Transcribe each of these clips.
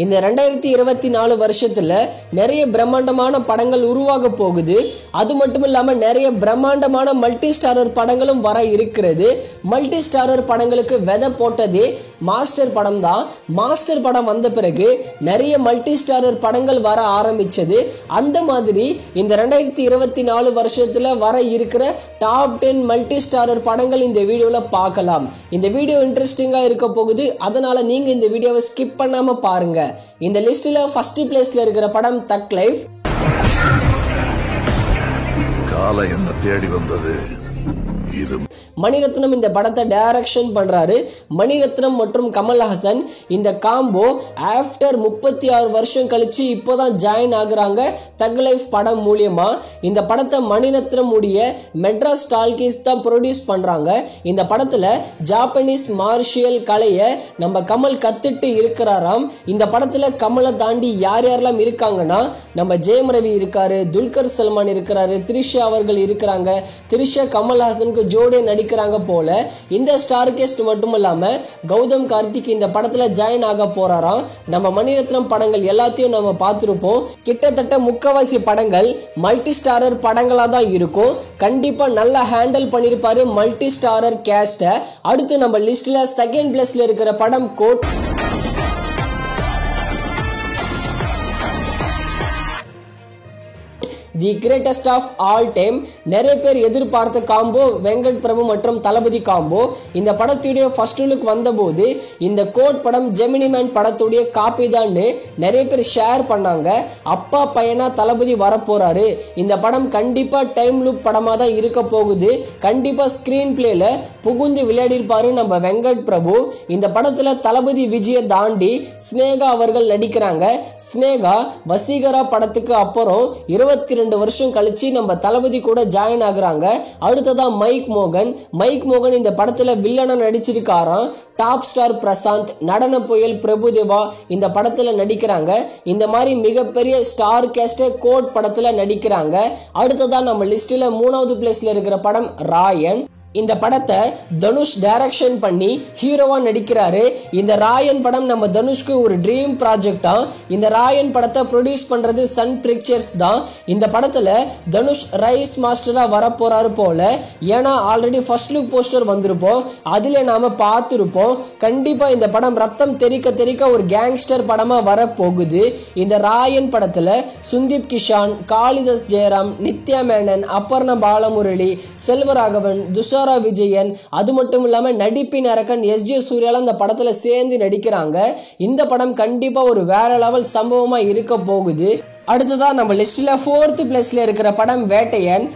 இந்த 2024 வருஷத்துல நிறைய பிரம்மாண்டமான படங்கள் உருவாக போகுது. அது மட்டும் இல்லாம நிறைய பிரம்மாண்டமான மல்டி ஸ்டாரர் படங்களும் வர இருக்கிறது. மல்டி ஸ்டாரர் படங்களுக்கு விதை போட்டதே மாஸ்டர் படம் தான். மாஸ்டர் படம் வந்த பிறகு நிறைய மல்டி ஸ்டாரர் படங்கள் வர ஆரம்பிச்சது. அந்த மாதிரி இந்த 2024 வருஷத்துல வர இருக்கிற டாப் 10 மல்டி ஸ்டாரர் படங்கள் இந்த வீடியோல பார்க்கலாம். இந்த வீடியோ இன்ட்ரெஸ்டிங்கா இருக்க போகுது. அதனால நீங்க இந்த வீடியோவை ஸ்கிப் பண்ணாம பாருங்க. இந்த லிஸ்ட்ல ஃபர்ஸ்ட் பிளேஸ்ல இருக்கிற படம் தக் லைஃப். காலை என்ன தேடி வந்தது. இது மணிரத்னம் இந்த படத்தை டைரக்ஷன் பண்றாரு. மணிரத்னம் மற்றும் கமல்ஹாசன் இந்த காம்போ ஆஃப்டர் 36 வருஷம் கழிச்சு இப்போதான் ஜாயின் ஆகுறாங்க தக் லைஃப் படம் மூலியமா. இந்த படத்தை மணிரத்னம் உடைய மெட்ராஸ் டால்கீஸ் தான் ப்ரொடியூஸ் பண்றாங்க. இந்த படத்துல ஜாப்பனீஸ் மார்ஷியல் கலையை நம்ம கமல் கத்துட்டு இருக்கிறாராம். இந்த படத்துல கமலை தாண்டி யார் யாரெல்லாம் இருக்காங்கன்னா நம்ம ஜெயம் ரவி இருக்காரு, துல்கர் சல்மான் இருக்கிறாரு, த்ரிஷா அவர்கள் இருக்கிறாங்க. த்ரிஷா கமல்ஹாசனுக்கு ஜோடியா நடிக்கிறாங்க போல. இந்த ஸ்டார் கேஸ்ட் மட்டும் இல்லாம கௌதம் கார்த்திக் இந்த படத்துல ஜாயின் ஆக போறாராம். நம்ம மணிரத்னம் படங்கள் எல்லாத்தையும் நம்ம பார்த்திருப்போம். கிட்டத்தட்ட முக்கவாசி படங்கள் மல்டி ஸ்டாரர் படங்களா தான் இருக்கும். கண்டிப்பா நல்லா ஹேண்டில் பண்ணிருப்பாரு மல்டி ஸ்டாரர் கேஸ்ட. அடுத்து நம்ம லிஸ்ட்ல செகண்ட் பிளேஸ்ல இருக்கிற படம் GOAT. The greatest of all time. நிறைய பேர் எதிர்பார்த்த காம்போ வெங்கட் பிரபு மற்றும் தளபதி காம்போ. இந்த படத்துடைய ஃபர்ஸ்ட் லுக் வந்தபோது இந்த கோட் படம் ஜெமினி மேன் படத்துடைய காப்பி தான் நிறைய பேர் ஷேர் பண்ணாங்க. அப்பா பையனா தளபதி வரப்போறாரு. இந்த படம் கண்டிப்பா டைம் லுக் படமா தான் இருக்க போகுது. கண்டிப்பா ஸ்கிரீன் பிளேல புகுந்து விளையாடிருப்பாரு நம்ம வெங்கட் பிரபு. இந்த படத்துல தளபதி விஜயை தாண்டி ஸ்னேகா அவர்கள் நடிக்கிறாங்க. ஸ்னேகா வசீகரா படத்துக்கு அப்புறம் 22 வருஷம் கழிச்சு நம்ம தளபதி கூட ஜாயின் ஆகுறாங்க. அடுத்ததா மைக் மோகன் இந்த படத்துல வில்லனா நடிச்சிருக்காராம். டாப் ஸ்டார் பிரசாந்த், நடன புயல் பிரபுதேவா இந்த படத்துல நடிக்கிறாங்க. இந்த மாதிரி மிகப்பெரிய ஸ்டார் கேஸ்ட் கோட் படத்துல நடிக்கிறாங்க. அடுத்ததா நம்ம லிஸ்ட்ல 3வது பிளேஸ்ல இருக்கிற படம் ராயன். இந்த படத்தை தனுஷ் டைரக்ஷன் பண்ணி ஹீரோவா நடிக்கிறாரு. இந்த ராயன் படம் நம்ம தனுஷ்க்கு ஒரு ட்ரீம் ப்ராஜெக்டா. இந்த ராயன் படத்தை ப்ரொடியூஸ் பண்றது சன் பிக்சர்ஸ் தான். இந்த படத்துல தனுஷ் ரைஸ் மாஸ்டரா வரப்போறாரு போல. ஏன்னா ஆல்ரெடி ஃபர்ஸ்ட் லுக் போஸ்டர் வந்திருப்போம், அதுல நாம பார்த்திருப்போம். கண்டிப்பா இந்த படம் ரத்தம் தெறிக்க தெறிக்க ஒரு கேங்ஸ்டர் படமா வரப்போகுது. இந்த ராயன் படத்துல சுந்தீப் கிஷான், காளிதாஸ் ஜெயராம், நித்யா மேனன், அப்பர்ணா பாலமுரளி, செல்வராகவன், விஜயன், அது மட்டும் இல்லாம நடிப்பின் அரக்கன் எஸ்.ஜே. சூர்யாலாம் இந்த படத்துல சேர்ந்து நடிக்கிறாங்க. இந்த படம் கண்டிப்பா ஒரு வேற லெவல் சம்பவமா இருக்க போகுது. அடுத்ததா நம்ம லிஸ்ட்ல 4th பிளேஸ்ல இருக்கிற படம் வேட்டையன்.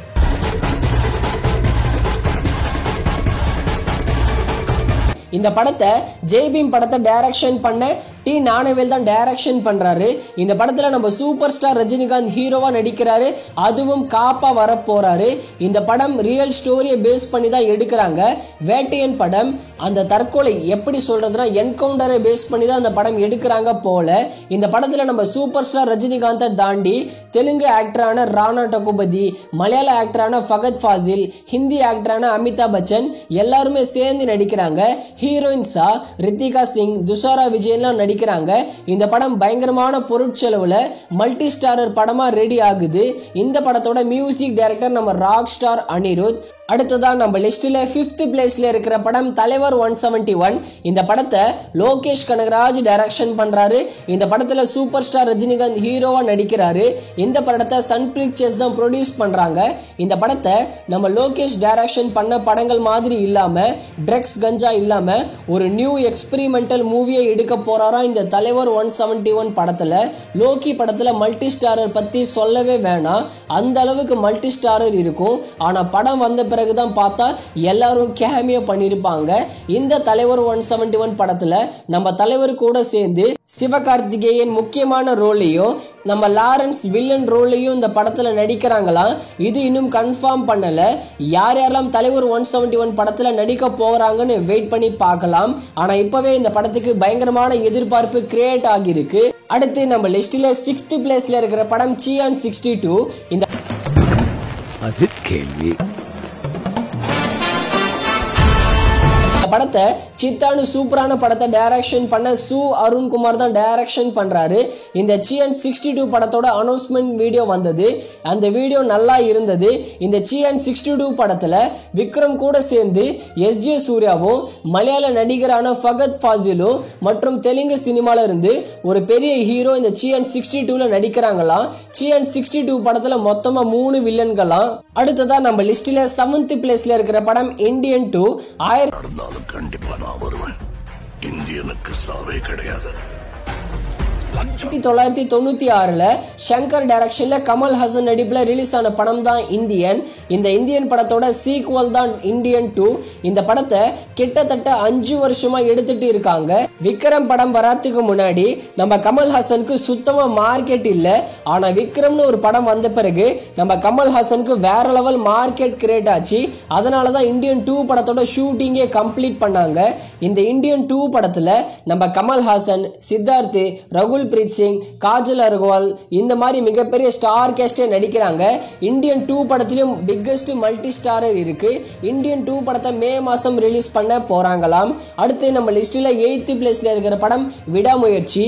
இந்த படத்தை ஜெய்பீம் படத்தை டைரக்ஷன் பண்ண டி ஞானவேல் தான் டைரக்ஷன் பண்றாரு. இந்த படத்துல நம்ம சூப்பர் ஸ்டார் ரஜினிகாந்த் ஹீரோவா நடிக்கிறாரு. அதுவும் காப்பா வரப்போறாரு. இந்த படம் ரியல் ஸ்டோரியை பேஸ் பண்ணி தான் எடுக்கிறாங்க. வேட்டையன் படம் அந்த தற்கொலை எப்படி சொல்றதுன்னா என்கவுண்டரை பேஸ் பண்ணி தான் அந்த படம் எடுக்கிறாங்க போல. இந்த படத்துல நம்ம சூப்பர் ஸ்டார் ரஜினிகாந்தை தாண்டி தெலுங்கு ஆக்டரான ராணா டகுபதி, மலையாள ஆக்டரான ஃபகத் ஃபாசில், ஹிந்தி ஆக்டரான அமிதாப் பச்சன் எல்லாருமே சேர்ந்து நடிக்கிறாங்க. ஹீரோயின்ஸா ரித்திகா சிங், துஷாரா விஜயன்லாம் நடிக்கிறாங்க. இந்த படம் பயங்கரமான பொருட்செலவுல மல்டி ஸ்டாரர் படமா ரெடி ஆகுது. இந்த படத்தோட மியூசிக் டைரக்டர் நம்ம ராக் ஸ்டார் அனிருத். அடுத்ததா நம்ம லிஸ்ட்ல 5th பிளேஸ்ல இருக்கிற படம் தலைவர் 171. இந்த படத்தை லோகேஷ் கனகராஜ் டைரக்ஷன் பண்றாரு. இந்த படத்துல சூப்பர் ஸ்டார் ரஜினிகாந்த் ஹீரோவா நடிக்கிறாரு. இந்த படத்தை சன் பிக்சர்ஸ் தான் ப்ரொடியூஸ் பண்றாங்க. இந்த படத்தை நம்ம லோகேஷ் டைரக்ஷன் பண்ண படங்கள் மாதிரி இல்லாம ட்ரக்ஸ் கஞ்சா இல்லாம ஒரு நியூ எக்ஸ்பெரிமெண்டல் மூவியை எடுக்க போறாரா இந்த தலைவர் 171 படத்துல. லோகி படத்துல மல்டி ஸ்டாரர் பத்தி சொல்லவே வேணாம், அந்த அளவுக்கு மல்டி ஸ்டாரர் இருக்கும். ஆனா படம் வந்த பிறகுதான் பார்த்தா எல்லாரும் கேமியோ பண்ணிருப்பாங்க. இந்த தலைவர் 171 படத்துல நம்ம தலைவர் கூட சேர்ந்து சிவகார்த்திகேயன் முக்கியமான ரோலையும் நம்ம லாரன்ஸ் வில்லன் ரோலையும் இந்த படத்துல நடிக்கிறாங்களாம். இது இன்னும் கன்ஃபார்ம் பண்ணல. யார் யாரெல்லாம் தலைவர் 171 படத்துல நடிக்க போறாங்கன்னு வெயிட் பண்ணி பார்க்கலாம். ஆனா இப்பவே இந்த படத்துக்கு பயங்கரமான எதிர்பார்ப்பு கிரியேட் ஆகிருக்கு. அடுத்து நம்ம லிஸ்ட்ல 6th பிளேஸ்ல இருக்கிற படம் சியான் 62. இந்த படத்தை சித்தானு சூப்பரான படத்தை டைரக்ஷன் பண்ண சு அருண்குமார் தான் டைரக்ஷன் பண்றாரு. இந்த சிஎன் 62 படத்தோட அனௌன்ஸ்மெண்ட் வீடியோ வந்தது. அந்த வீடியோ நல்லா இருந்தது. இந்த சிஎன் 62 படத்துல விக்ரம் கூட சேர்ந்து எஸ்ஜே சூர்யாவும் மலையாள நடிகரான ஃபகத் ஃபாசிலும் மற்றும் தெலுங்கு சினிமால இருந்து ஒரு பெரிய ஹீரோ இந்த சிஎன் 62ல நடிக்கிறாங்களாம். சிஎன் 62 படத்துல மொத்தமா 3 வில்லன்களாம். அடுத்ததா நம்ம லிஸ்ட்ல 7th பிளேஸ்ல இருக்கிற படம் இந்தியன் 2. கண்டிப்பா நான் வருவேன். இந்தியனுக்கு சாவே கிடையாது. 1996ல ஷங்கர் டைரக்ஷன்ல கமல் ஹாசன் நடிப்புல ரிலீஸ் ஆன படம் தான் இந்தியன். இந்த இந்தியன் படத்தோட சீக்வல் தான் இந்தியன் 2. இந்த படத்தை கிட்டத்தட்ட 5 வருஷமா எடுத்துட்டு இருக்காங்க. விக்ரம் படம் வராதுக்கு முன்னாடி நம்ம கமல் ஹாசனுக்கு சுத்தமா மார்க்கெட் இல்ல. ஆனா விக்ரம்னு ஒரு படம் வந்த பிறகு நம்ம கமல் ஹாசனுக்கு வேற லெவல் மார்க்கெட் கிரியேட் ஆச்சு. அதனாலதான் இந்தியன் 2 படத்தோட ஷூட்டிங்கே கம்ப்ளீட் பண்ணாங்க. இந்த இந்தியன் 2 படத்துல நம்ம கமல் ஹாசன், சித்தார்த், ரகுல் பிரீத் சிங், காஜல் அகர்வால் இந்த மாதிரி மிகப்பெரிய ஸ்டார் கேஸ்டே நடிக்கிறாங்க. இந்தியன் 2 படத்திலும் பிக்கெஸ்ட் மல்டி ஸ்டாரர் இருக்கு. இந்தியன் 2 படத்தை மே மாசம் ரிலீஸ் பண்ண போறாங்களாம். அடுத்து நம்ம லிஸ்ட்ல 8th பிளேஸ்ல இருக்கிற படம் விடாமுயற்சி.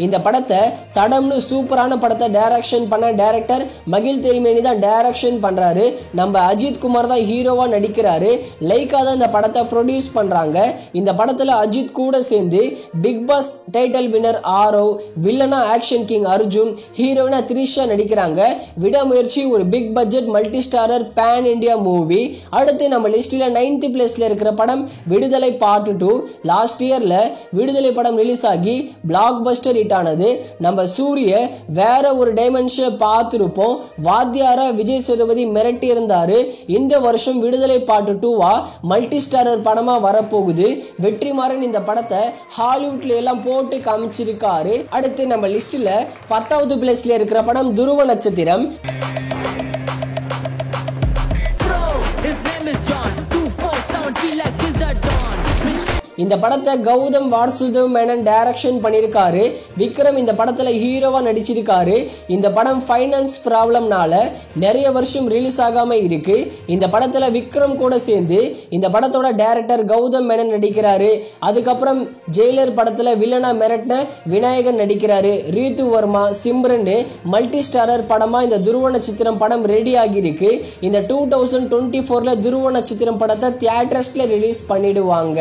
இந்த படத்தை தடம்னு சூப்பரான படத்தை டைரக்ஷன் பண்ண டைரக்டர் மகிழ் தெரிமேனி தான் டைரக்ஷன் பண்றாரு. நம்ம அஜித் குமார் தான் ஹீரோவா நடிக்கிறாரு. லைக்கா தான் இந்த படத்தை ப்ரொடியூஸ் பண்றாங்க. இந்த படத்துல அஜித் கூட சேர்ந்து Bigg Boss title winner Aarav, வில்லனா ஆக்ஷன் கிங் அர்ஜுன், ஹீரோயினா த்ரிஷா நடிக்கிறாங்க. விடாமுயற்சி ஒரு big budget multi starrer pan India movie. அடுத்து நம்ம லிஸ்ட்ல 9th பிளேஸ்ல இருக்கிற படம் விடுதலை பார்ட் 2. லாஸ்ட் இயர்ல விடுதலை படம் ரிலீஸ் ஆகி பிளாக் பஸ்டர் ஆனது. நம்ம சூரிய வேற ஒரு டைமென்ஷன் பார்த்திருப்போம். வாத்தியாரா விஜய் சேதுபதி மிரட்டி இருந்தாரு. இந்த வருஷம் விடுதலை பார்ட் 2வா மல்டி ஸ்டாரர் படமா வரப்போகுது. வெற்றிமாறன் இந்த படத்தை ஹாலிவுட்ல எல்லாம் போட்டு காமிச்சிருக்காரு. அடுத்து நம்ம லிஸ்ட்ல 10th பிளேஸ்ல இருக்கிற படம் துருவ நட்சத்திரம். இந்த படத்தை கௌதம் வாசுதேவ் மேனன் டைரக்ஷன் பண்ணியிருக்காரு. விக்ரம் இந்த படத்துல ஹீரோவா நடிச்சிருக்காரு. இந்த படம் ஃபைனான்ஸ் ப்ராப்ளம்னால நிறைய வருஷம் ரிலீஸ் ஆகாம இருக்கு. இந்த படத்துல விக்ரம் கூட சேர்ந்து இந்த படத்தோட டைரக்டர் கௌதம் மேனன் நடிக்கிறாரு. அதுக்கப்புறம் ஜெயிலர் படத்துல வில்லனா மிரட்டின விநாயகன் நடிக்கிறாரு. ரீது வர்மா, சிம்ரன் மல்டி ஸ்டாரர் படமா இந்த துருவ நட்சத்திரம் படம் ரெடி ஆகியிருக்கு. இந்த 2024ல துருவ நட்சத்திரம் படத்தை தியேட்டர்ஸ்ல ரிலீஸ் பண்ணிடுவாங்க.